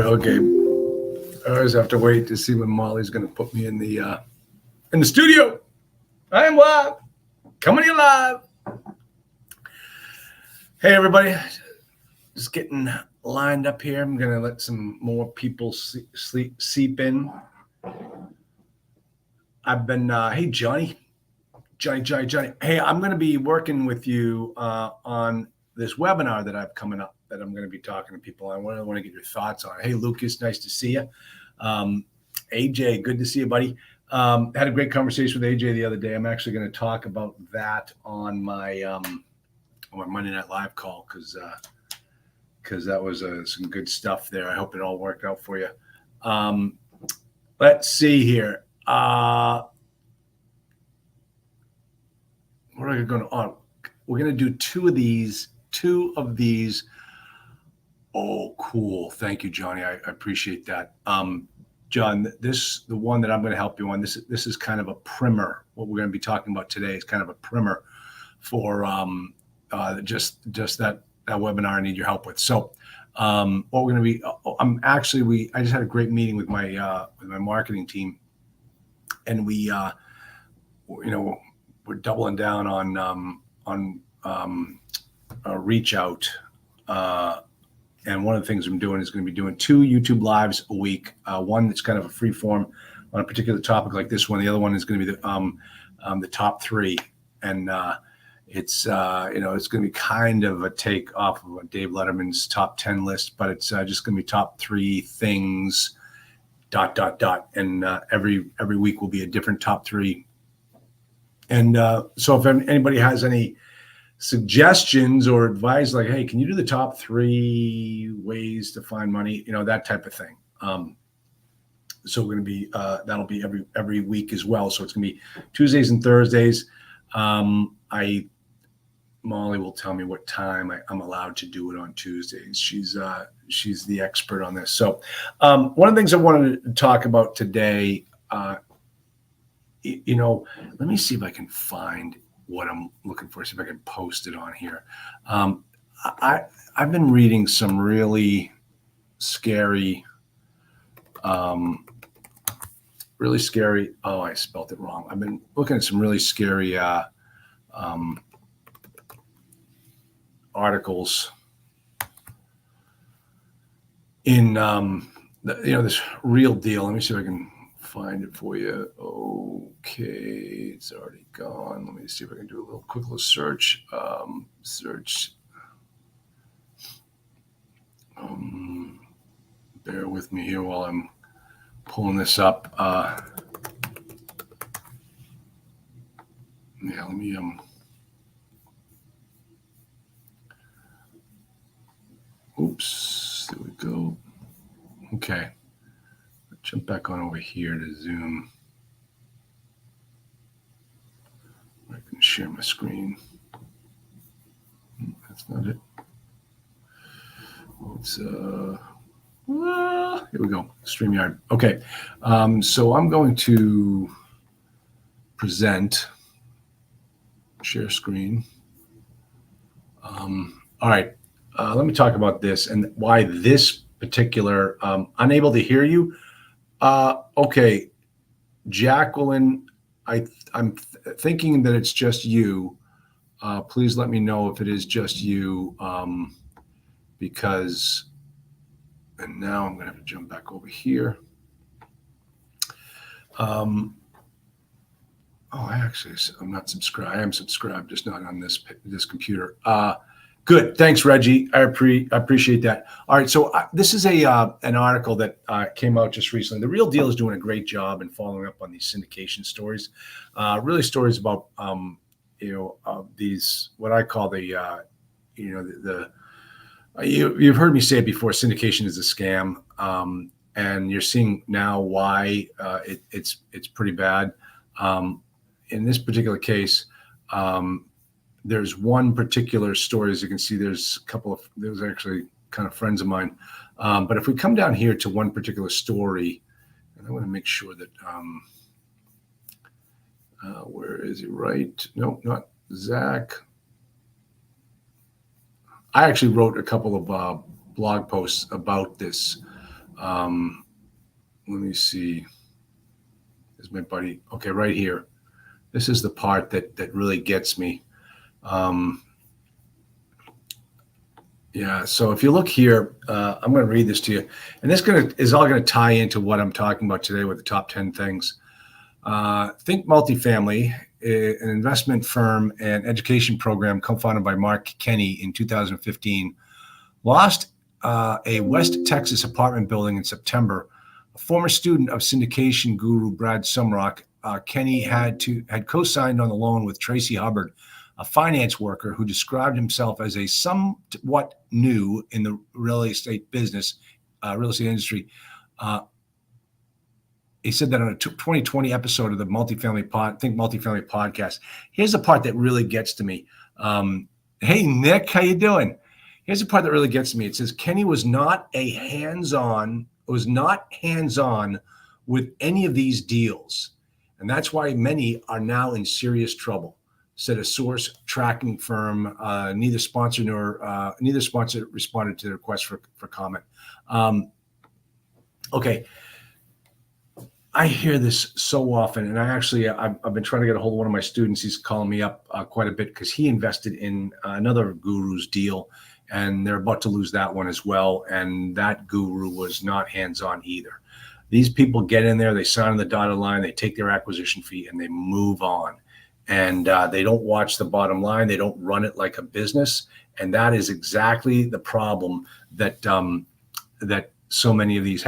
Okay. I always have to wait to see when Molly's going to put me in the studio. I am live. Coming to you live. Hey, everybody. Just getting lined up here. I'm going to let some more people seep in. I've been, hey, Johnny. Hey, I'm going to be working with you on this webinar that I've coming up that I'm going to be talking to people on. I want to get your thoughts on it. Hey, Lucas, nice to see you. AJ, good to see you, buddy. Had a great conversation with AJ the other day. I'm actually going to talk about that on my Monday Night Live call because that was some good stuff there. I hope it all worked out for you. Let's see here. What are we going on? We're going to do two of these. Oh, cool. Thank you, Johnny. I appreciate that. John, the one that I'm going to help you on, this is kind of a primer. What we're going to be talking about today is kind of a primer for just that webinar I need your help with. So what we're going to be, I just had a great meeting with my marketing team, and we're doubling down on reach out. And one of the things I'm doing is going to be doing 2 YouTube lives a week. One that's kind of a free form on a particular topic like this one. The other one is going to be the top 3. And it's going to be kind of a take off of Dave Letterman's top 10 list, but it's just going to be top 3 things, ... And every week will be a different top 3. And so if anybody has any suggestions or advice, like, hey, can you do the top 3 ways to find money, that type of thing. So we're going to be that'll be every week as well. So it's going to be Tuesdays and Thursdays. Molly will tell me what time I'm allowed to do it on Tuesdays. She's the expert on this. So one of the things I wanted to talk about today, let me see if I can find what I'm looking for, see if I can post it on here. I've been reading some really scary, oh, I spelled it wrong. I've been looking at some really scary articles in, this Real Deal. Let me see if I can find it for you. Okay, it's already gone. Let me see if I can do a quick little search. Bear with me here while I'm pulling this up. Let me oops, there we go. Okay. Jump back on over here to Zoom. I can share my screen. That's not it. It's here we go. StreamYard. Okay. So I'm going to present, share screen. All right. Let me talk about this and why this particular unable to hear you. Okay, Jacqueline, I'm thinking that it's just you. Please let me know if it is just you, because, and now I'm going to have to jump back over here. I'm not subscribed. I am subscribed, just not on this computer. Good. Thanks, Reggie. I appreciate that. All right. So this is an article that came out just recently. The Real Deal is doing a great job in following up on these syndication stories. Really stories about, these, what I call you've heard me say it before, syndication is a scam. And you're seeing now why it's pretty bad. In this particular case, there's one particular story, as you can see, there's actually kind of friends of mine. But if we come down here to one particular story, and I want to make sure that, where is he? Right? No, not Zach. I actually wrote a couple of blog posts about this Let me see. There's my buddy. Okay, right here. This is the part that really gets me. Yeah. So if you look here, I'm going to read this to you, and this is all going to tie into what I'm talking about today with the top 10 things. Think Multifamily, an investment firm and education program co-founded by Mark Kenny in 2015, lost a West Texas apartment building in September. A former student of syndication guru Brad Sumrock, Kenny had co-signed on the loan with Tracy Hubbard, a finance worker who described himself as a somewhat new in the real estate industry. He said that on a 2020 episode of the Multifamily podcast. Here's the part that really gets to me. Hey, Nick, how you doing? Here's the part that really gets to me. It says Kenny was not hands-on with any of these deals. And that's why many are now in serious trouble, said a source tracking firm. Neither sponsor responded to the request for comment. Okay. I hear this so often, and I've been trying to get a hold of one of my students. He's calling me up quite a bit because he invested in another guru's deal, and they're about to lose that one as well. And that guru was not hands-on either. These people get in there, they sign on the dotted line, they take their acquisition fee, and they move on. And they don't watch the bottom line. They don't run it like a business, and that is exactly the problem that so many of these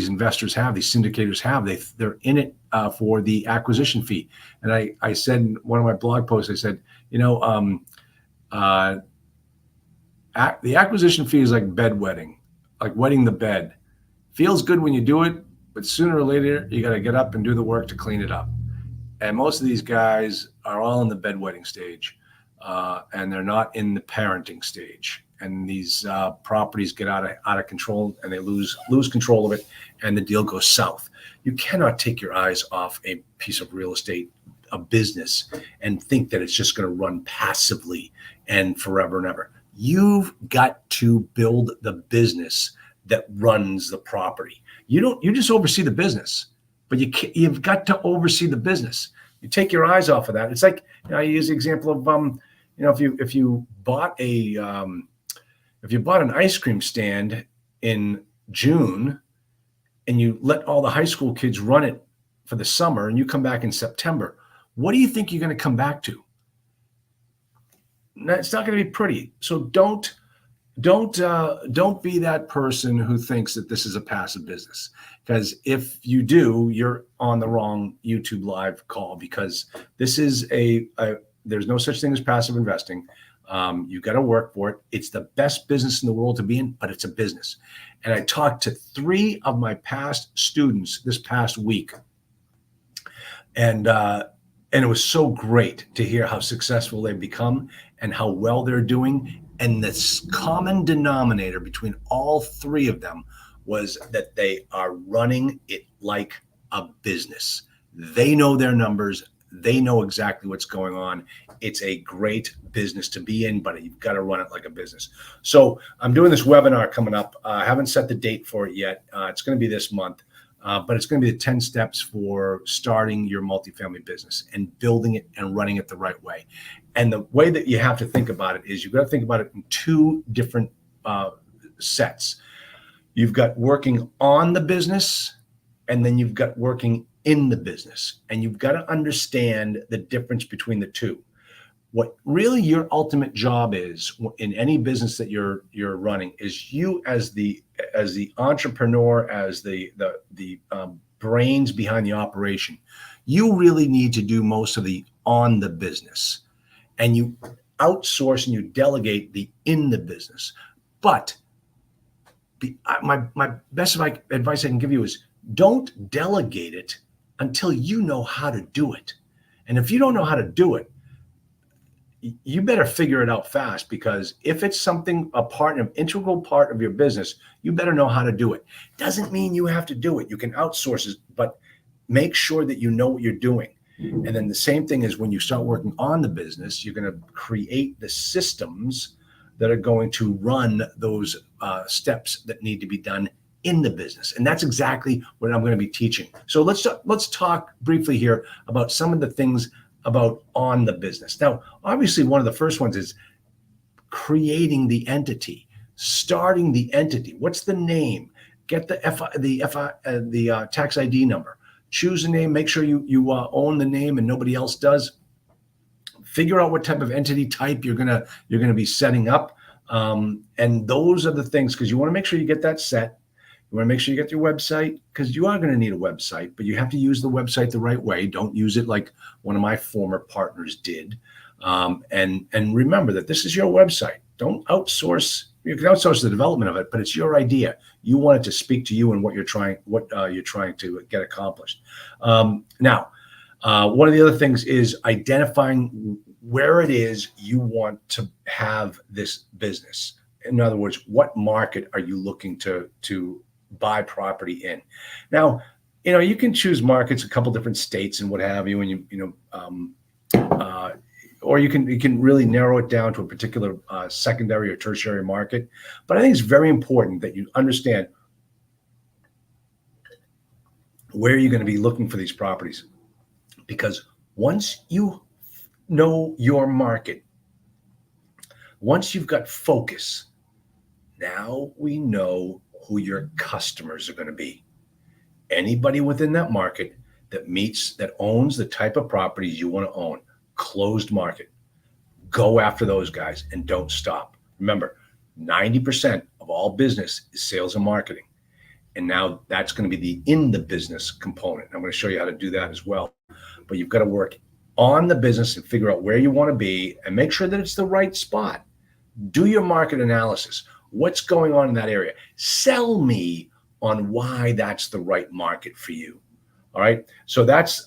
investors have, these syndicators have. They're in it for the acquisition fee. And I said in one of my blog posts, I said, the acquisition fee is like bedwetting, like wetting the bed. Feels good when you do it, but sooner or later you got to get up and do the work to clean it up. And most of these guys are all in the bedwetting stage, and they're not in the parenting stage. And these properties get out of control, and they lose control of it, and the deal goes south. You cannot take your eyes off a piece of real estate, a business, and think that it's just going to run passively and forever and ever. You've got to build the business that runs the property. You just oversee the business, but you've got to oversee the business. You take your eyes off of that. It's like, I use the example of if you bought an ice cream stand in June and you let all the high school kids run it for the summer and you come back in September, what do you think you're going to come back to? It's not going to be pretty. So don't be that person who thinks that this is a passive business, because if you do, you're on the wrong YouTube live call, because this is there's no such thing as passive investing. You've got to work for it. It's the best business in the world to be in, but it's a business. And I talked to 3 of my past students this past week, and it was so great to hear how successful they've become and how well they're doing. And the common denominator between all 3 of them was that they are running it like a business. They know their numbers. They know exactly what's going on. It's a great business to be in, but you've got to run it like a business. So I'm doing this webinar coming up. I haven't set the date for it yet. It's going to be this month, but it's going to be the 10 steps for starting your multifamily business and building it and running it the right way. And the way that you have to think about it is you've got to think about it in 2 different sets. You've got working on the business, and then you've got working in the business, and you've got to understand the difference between the 2. What really your ultimate job is in any business that you're running is you as the entrepreneur, as the brains behind the operation. You really need to do most of the on the business, and you outsource and you delegate the in the business. But my best advice I can give you is don't delegate it until you know how to do it. And if you don't know how to do it, you better figure it out fast, because if it's something, an integral part of your business, you better know how to do it. Doesn't mean you have to do it. You can outsource it, but make sure that you know what you're doing. And then the same thing is when you start working on the business, you're going to create the systems that are going to run those steps that need to be done in the business. And that's exactly what I'm going to be teaching. So let's talk briefly here about some of the things about on the business. Now, obviously, one of the first ones is creating the entity, starting the entity. What's the name? Get the tax ID number. Choose a name. Make sure you own the name and nobody else does. Figure out what type of entity type you're gonna be setting up, and those are the things, because you want to make sure you get that set. You want to make sure you get your website, because you are going to need a website, but you have to use the website the right way. Don't use it like one of my former partners did. And remember that this is your website. Don't outsource. You can outsource the development of it, but it's your idea. You want it to speak to you and what you're trying to get accomplished. Now, one of the other things is identifying where it is you want to have this business. In other words, what market are you looking to buy property in? Now, you can choose markets, a couple different states and what have you, and or you can really narrow it down to a particular secondary or tertiary market. But I think it's very important that you understand where you're going to be looking for these properties, because once you know your market, once you've got focus, now we know who your customers are going to be. Anybody within that market that owns the type of properties you want to own. Closed market. Go after those guys and don't stop. Remember, 90% of all business is sales and marketing. And now that's going to be the in the business component. I'm going to show you how to do that as well. But you've got to work on the business and figure out where you want to be and make sure that it's the right spot. Do your market analysis. What's going on in that area? Sell me on why that's the right market for you. All right. So that's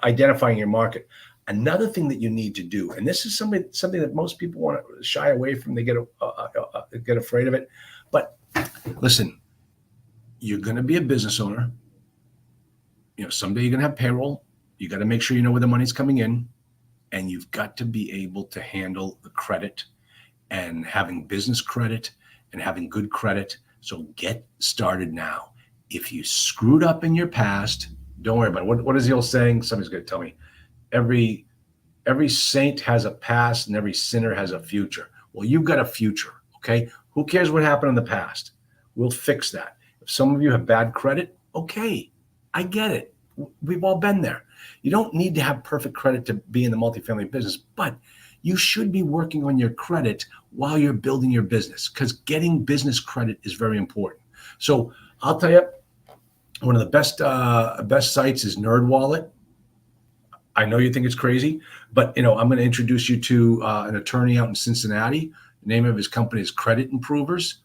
identifying your market. Another thing that you need to do, and this is something that most people want to shy away from, they get afraid of it. But listen, you're going to be a business owner. Someday you're going to have payroll. You got to make sure you know where the money's coming in, and you've got to be able to handle the credit and having business credit and having good credit. So get started now. If you screwed up in your past, don't worry about it. What is the old saying? Somebody's going to tell me. Every saint has a past and every sinner has a future. Well, you've got a future, okay? Who cares what happened in the past? We'll fix that. If some of you have bad credit, okay, I get it. We've all been there. You don't need to have perfect credit to be in the multifamily business, but you should be working on your credit while you're building your business, because getting business credit is very important. So I'll tell you, one of the best sites is NerdWallet. I know you think it's crazy, but I'm going to introduce you to an attorney out in Cincinnati. The name of his company is Credit Improvers.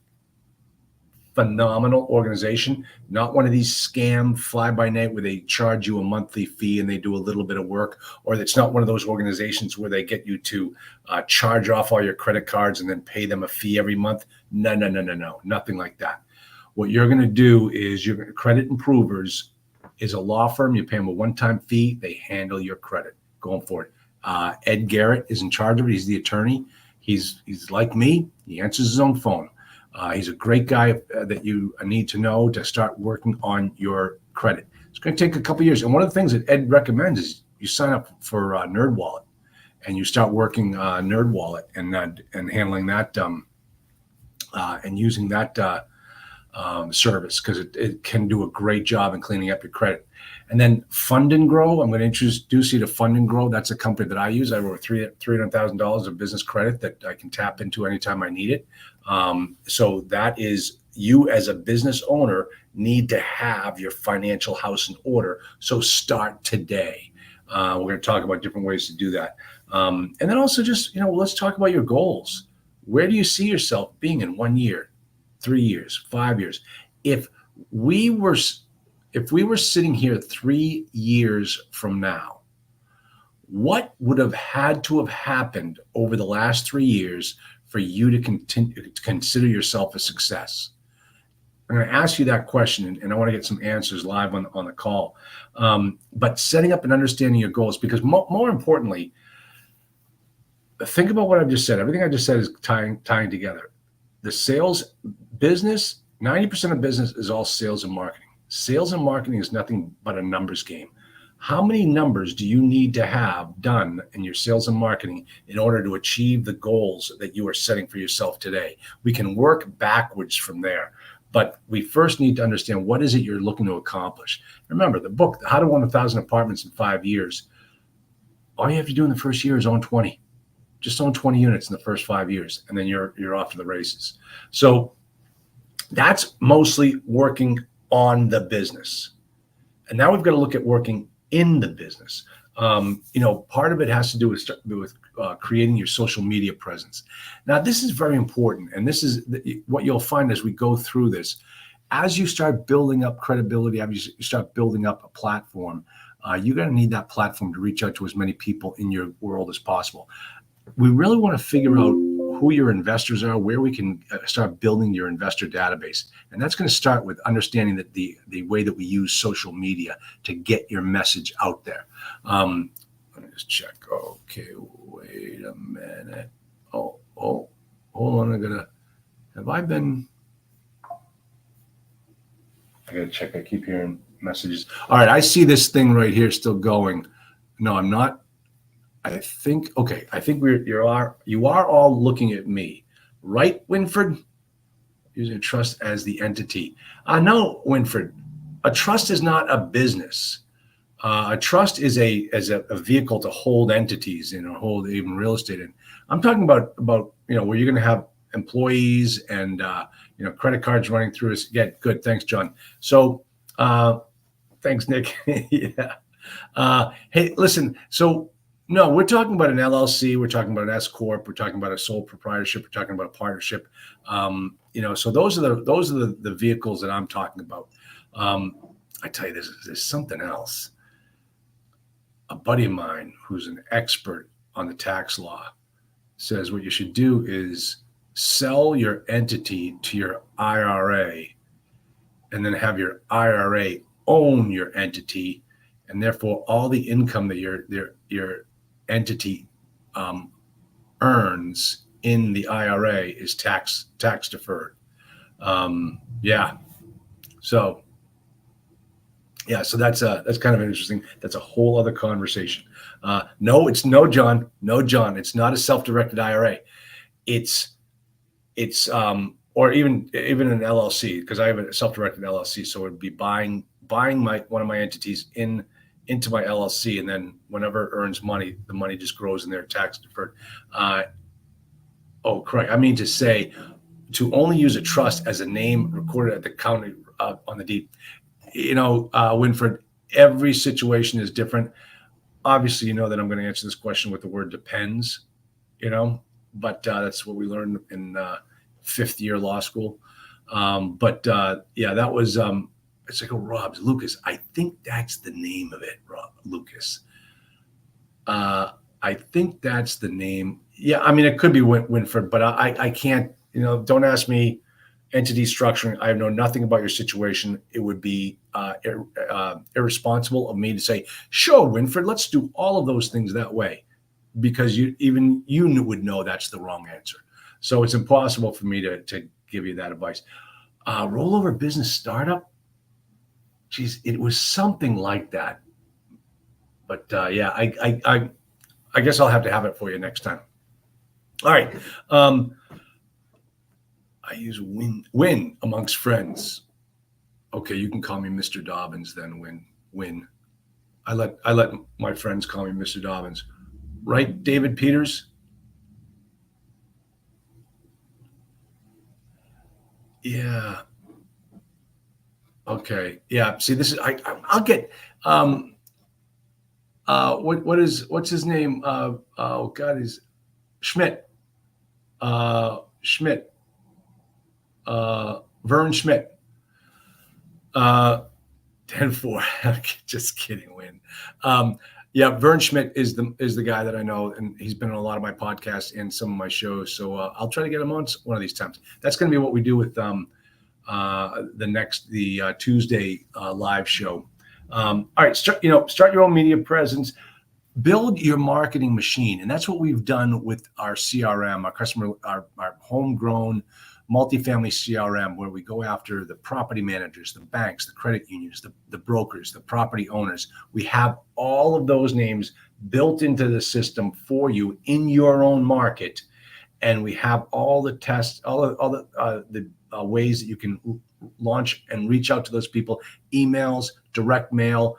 Phenomenal organization. Not one of these scam fly-by-night where they charge you a monthly fee and they do a little bit of work, or it's not one of those organizations where they get you to charge off all your credit cards and then pay them a fee every month. No, nothing like that. What you're going to do is Credit Improvers is a law firm. You pay them a one-time fee. They handle your credit going forward. Ed Garrett is in charge of it. He's the attorney. He's like me. He answers his own phone. He's a great guy that you need to know to start working on your credit. It's going to take a couple of years. And one of the things that Ed recommends is you sign up for NerdWallet and you start working NerdWallet and handling that and using that service, because it can do a great job in cleaning up your credit. And then Fund and Grow, I'm going to introduce you to Fund and Grow. That's a company that I use. I have over $300,000 of business credit that I can tap into anytime I need it. So that is, you as a business owner need to have your financial house in order. So start today. We're going to talk about different ways to do that. And then also just, let's talk about your goals. Where do you see yourself being in 1 year, 3 years, 5 years? If we were sitting here 3 years from now, what would have had to have happened over the last 3 years for you to continue to consider yourself a success? I'm going to ask you that question, and I want to get some answers live on the call. But setting up and understanding your goals, because more importantly, think about what I've just said. Everything I just said is tying together. The sales business 90% of business is all sales and marketing. Sales and marketing is nothing but a numbers game. How many numbers do you need to have done in your sales and marketing in order to achieve the goals that you are setting for yourself today? We can work backwards from there, but we first need to understand what is it you're looking to accomplish. Remember, the book, How to Own 1,000 Apartments in 5 Years, all you have to do in the first year is own 20. Just own 20 units in the first 5 years, and then you're off to the races. So that's mostly working on the business. And now we've got to look at working in the business. Part of it has to do with creating your social media presence. Now, this is very important. And this is what you'll find as we go through this. As you start building up credibility, as you start building up a platform, you're going to need that platform to reach out to as many people in your world as possible. We really want to figure out who your investors are, where we can start building your investor database. And that's going to start with understanding that the way that we use social media to get your message out there. Let me just check. Okay, wait a minute. Oh, hold on. I gotta check. I keep hearing messages. All right, I see this thing right here still going. No, I'm not. I think you are all looking at me, right, Winfred? Using a trust as the entity. No, Winfred, a trust is not a business. A trust is a vehicle to hold entities and hold even real estate in. I'm talking about where you're going to have employees and credit cards running through us. Yeah, good. Thanks, John. So thanks, Nick. Yeah. Hey, listen. So. No, we're talking about an LLC. We're talking about an S corp. We're talking about a sole proprietorship. We're talking about a partnership. So those are the vehicles that I'm talking about. I tell you, there's something else. A buddy of mine who's an expert on the tax law says what you should do is sell your entity to your IRA, and then have your IRA own your entity, and therefore all the income that your entity earns in the IRA is tax deferred. So that's kind of interesting. That's a whole other conversation. No, John. It's not a self-directed IRA. It's or even an LLC, because I have a self-directed LLC. So it would be buying one of my entities into my LLC, and then whenever it earns money, the money just grows in there, tax deferred. Correct. I mean to say, to only use a trust as a name recorded at the county on the deed. Winfred, every situation is different. Obviously, you know that I'm going to answer this question with the word depends. But that's what we learned in fifth year law school. That was. It's like, Rob's Lucas. I think that's the name of it, Lucas. I think that's the name. Yeah, I mean, it could be Winfred, but I can't, don't ask me entity structuring. I know nothing about your situation. It would be irresponsible of me to say, sure, Winfred, let's do all of those things that way, because you would know that's the wrong answer. So it's impossible for me to give you that advice. Rollover business startup. Geez, it was something like that. But I guess I'll have to have it for you next time. All right. I use win amongst friends. Okay, you can call me Mr. Dobbins then. Win. I let my friends call me Mr. Dobbins. Right, David Peters? Yeah. Okay. Yeah. See, this is I'll get what's his name? He's Schmidt. Vern Schmidt. 10-4. Just kidding, Win. Vern Schmidt is the guy that I know, and he's been on a lot of my podcasts and some of my shows. So I'll try to get him on one of these times. That's going to be what we do with the Tuesday live show. All right, start your own media presence, build your marketing machine, and that's what we've done with our CRM, our homegrown multifamily CRM, where we go after the property managers, the banks, the credit unions, the brokers, the property owners. We have all of those names built into the system for you in your own market. And we have all the tests, all the ways that you can launch and reach out to those people: emails, direct mail,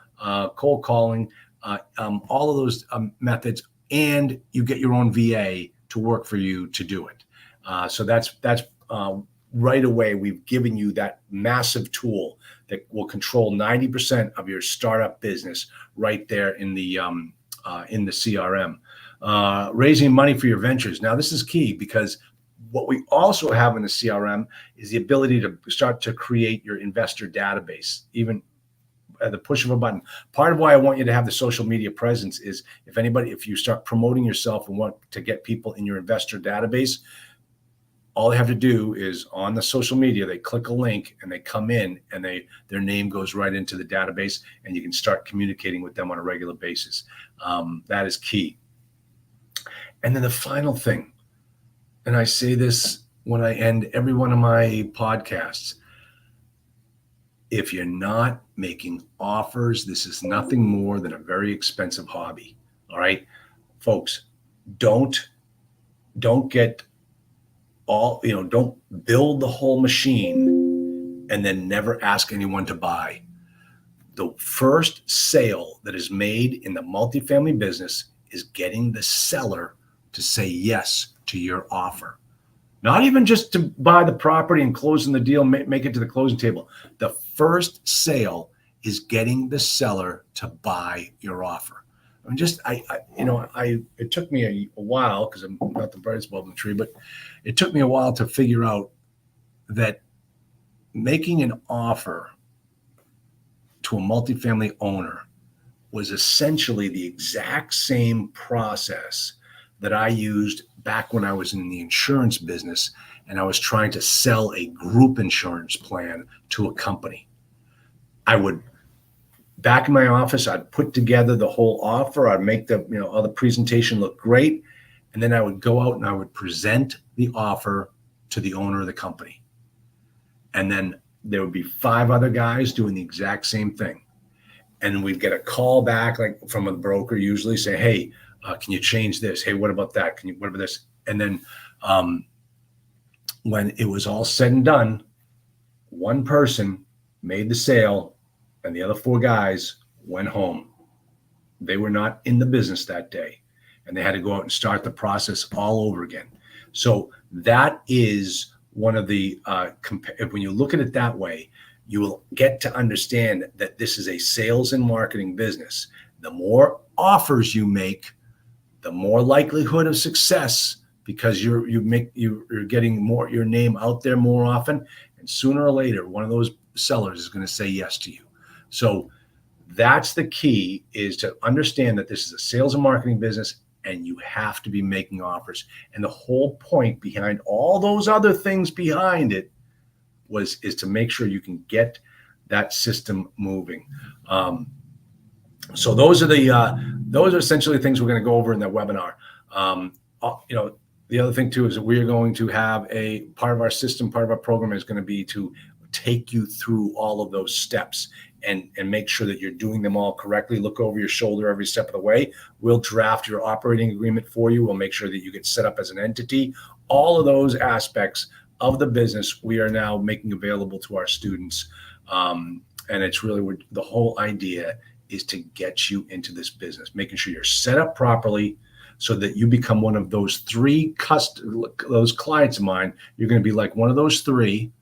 cold calling, all of those methods. And you get your own VA to work for you to do it. So that's right away. We've given you that massive tool that will control 90% of your startup business right there in the CRM. Raising money for your ventures. Now, this is key, because what we also have in the CRM is the ability to start to create your investor database, even at the push of a button. Part of why I want you to have the social media presence is if you start promoting yourself and want to get people in your investor database, all they have to do is on the social media, they click a link and they come in, and their name goes right into the database, and you can start communicating with them on a regular basis. That is key. And then the final thing, and I say this when I end every one of my podcasts: if you're not making offers, this is nothing more than a very expensive hobby. All right, folks, don't get all, don't build the whole machine and then never ask anyone to buy. The first sale that is made in the multifamily business is getting the seller to say yes to your offer. Not even just to buy the property and closing the deal, make it to the closing table. The first sale is getting the seller to buy your offer. It took me a while, because I'm not the brightest bulb in the tree, but it took me a while to figure out that making an offer to a multifamily owner was essentially the exact same process that I used back when I was in the insurance business and I was trying to sell a group insurance plan to a company. Back in my office, I'd put together the whole offer. I'd make all the presentation look great. And then I would go out and I would present the offer to the owner of the company. And then there would be 5 other guys doing the exact same thing. And we'd get a call back, like from a broker, usually say, hey, can you change this? Hey, what about that? What about this? And then when it was all said and done, one person made the sale and the other 4 guys went home. They were not in the business that day, and they had to go out and start the process all over again. So that is one of the, when you look at it that way, you will get to understand that this is a sales and marketing business. The more offers you make, the more likelihood of success, because you're getting your name out there more often, and sooner or later, one of those sellers is going to say yes to you. So that's the key, is to understand that this is a sales and marketing business, and you have to be making offers. And the whole point behind all those other things behind it is to make sure you can get that system moving. So those are essentially things we're going to go over in that webinar. The other thing too is that we're going to have a part of our system, part of our program is going to be to take you through all of those steps and make sure that you're doing them all correctly. Look over your shoulder every step of the way. We'll draft your operating agreement for you. We'll make sure that you get set up as an entity. All of those aspects of the business we are now making available to our students. And it's really the whole idea is to get you into this business, making sure you're set up properly so that you become one of those 3 those clients of mine. You're going to be like one of those 3.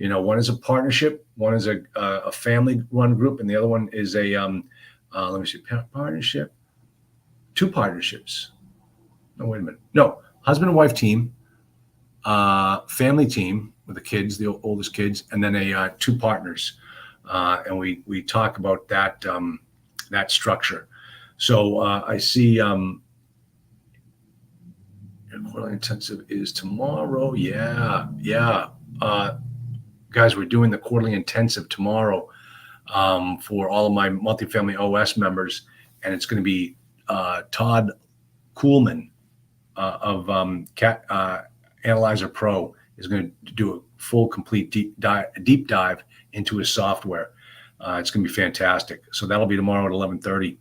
One is a partnership, one is a family-run group, and the other one is a partnership. 2 partnerships. No, wait a minute. No, husband and wife team, family team with the kids, the oldest kids, and then 2 partners. And we talk about that structure. So I see quarterly intensive is tomorrow. Yeah. Guys, we're doing the quarterly intensive tomorrow for all of my Multifamily OS members, and it's going to be Todd Kuhlman of Analyzer Pro. is going to do a full, complete deep dive into his software. It's going to be fantastic. So that'll be tomorrow at 11:30.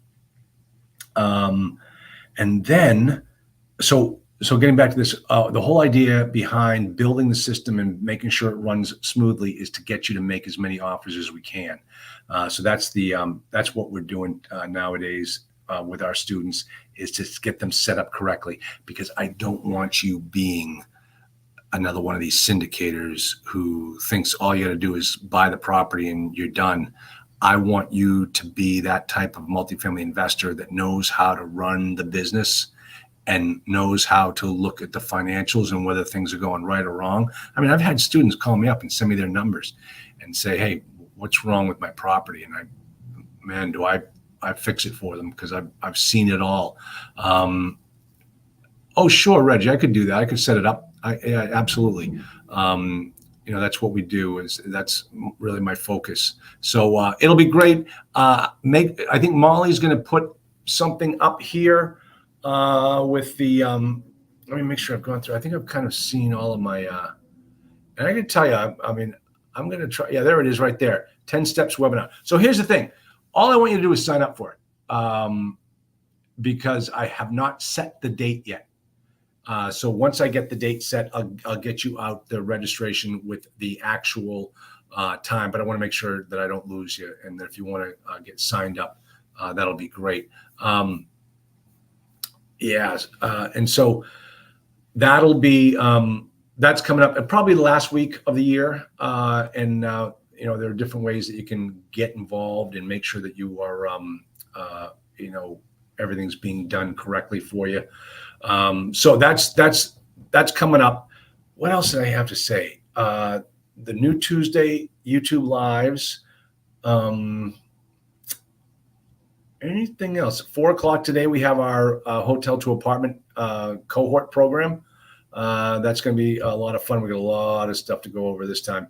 And then, so getting back to this, the whole idea behind building the system and making sure it runs smoothly is to get you to make as many offers as we can. So that's what we're doing nowadays with our students, is to get them set up correctly, because I don't want you being another one of these syndicators who thinks all you got to do is buy the property and you're done. I want you to be that type of multifamily investor that knows how to run the business and knows how to look at the financials and whether things are going right or wrong. I mean, I've had students call me up and send me their numbers and say, hey, what's wrong with my property? And do I fix it for them, because I've seen it all. Oh, sure, Reggie, I could do that. I could set it up. Yeah, absolutely. That's what we do. That's really my focus. So it'll be great. I think Molly's going to put something up here with the. Let me make sure I've gone through. I think I've kind of seen all of my. And I can tell you, I'm going to try. Yeah, there it is, right there. 10 steps webinar. So here's the thing. All I want you to do is sign up for it, because I have not set the date yet. So once I get the date set, I'll get you out the registration with the actual time. But I want to make sure that I don't lose you, and that if you want to get signed up, that'll be great. And so that'll be that's coming up probably the last week of the year. There are different ways that you can get involved and make sure that you are, everything's being done correctly for you. So that's coming up. What else did I have to say? The new Tuesday YouTube lives. Anything else? 4:00 today, we have our hotel to apartment cohort program. That's going to be a lot of fun. We got a lot of stuff to go over this time.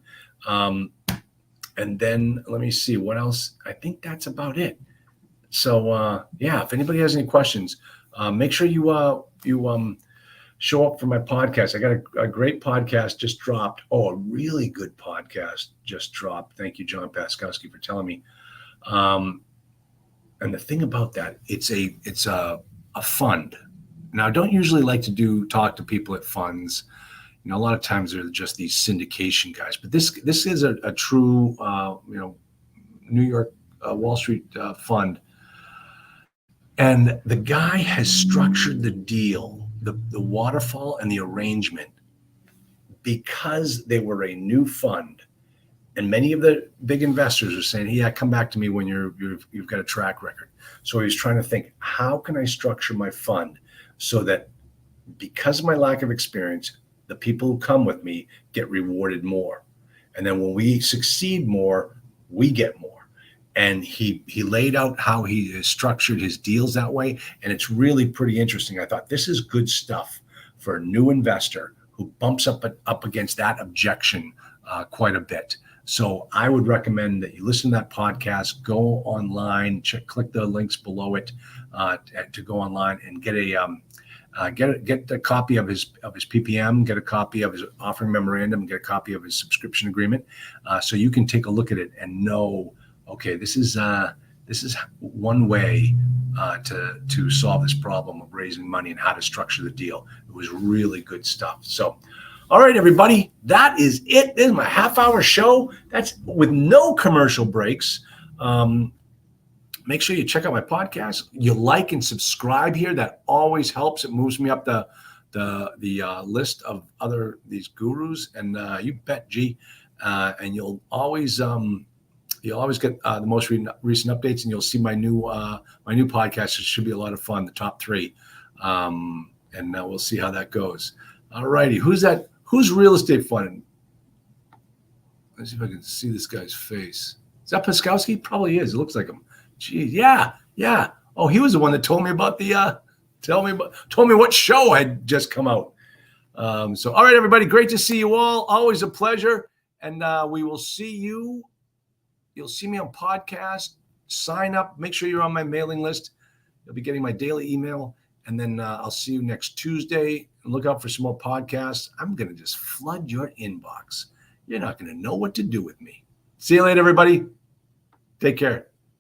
And then let me see what else. I think that's about it. So if anybody has any questions, make sure you show up for my podcast. I got a great podcast just dropped. Oh, a really good podcast just dropped. Thank you, John Paskowski, for telling me. And the thing about that, it's a fund. Now, I don't usually like to talk to people at funds. A lot of times they're just these syndication guys. But this is a true, New York Wall Street fund. And the guy has structured the deal, the waterfall and the arrangement, because they were a new fund. And many of the big investors are saying, "Yeah, come back to me when you've got a track record." So he's trying to think, how can I structure my fund so that, because of my lack of experience, the people who come with me get rewarded more, and then when we succeed more, we get more. And he laid out how he has structured his deals that way, and it's really pretty interesting. I thought, this is good stuff for a new investor who bumps up against that objection quite a bit. So I would recommend that you listen to that podcast, go online, click the links below it to go online and get a copy of his PPM, get a copy of his offering memorandum, get a copy of his subscription agreement, so you can take a look at it and know, okay, this is one way to solve this problem of raising money and how to structure the deal. It was really good stuff. So, all right, everybody, that is it. This is my half-hour show. That's with no commercial breaks. Make sure you check out my podcast. You like and subscribe here. That always helps. It moves me up the list of these gurus. And you bet, G. And you'll always get the most recent updates, and you'll see my new podcast. It should be a lot of fun. The top 3, and we'll see how that goes. All righty, who's that? Who's Real Estate Fund? Let's see if I can see this guy's face. Is that Paskowski? Probably is. It looks like him. Gee, yeah. Oh, he was the one that told me about told me what show had just come out. So, all right, everybody, great to see you all. Always a pleasure, and we will see you. You'll see me on podcast. Sign up. Make sure you're on my mailing list. You'll be getting my daily email, and then I'll see you next Tuesday. and look out for some more podcasts. I'm going to just flood your inbox. You're not going to know what to do with me. See you later, everybody. Take care.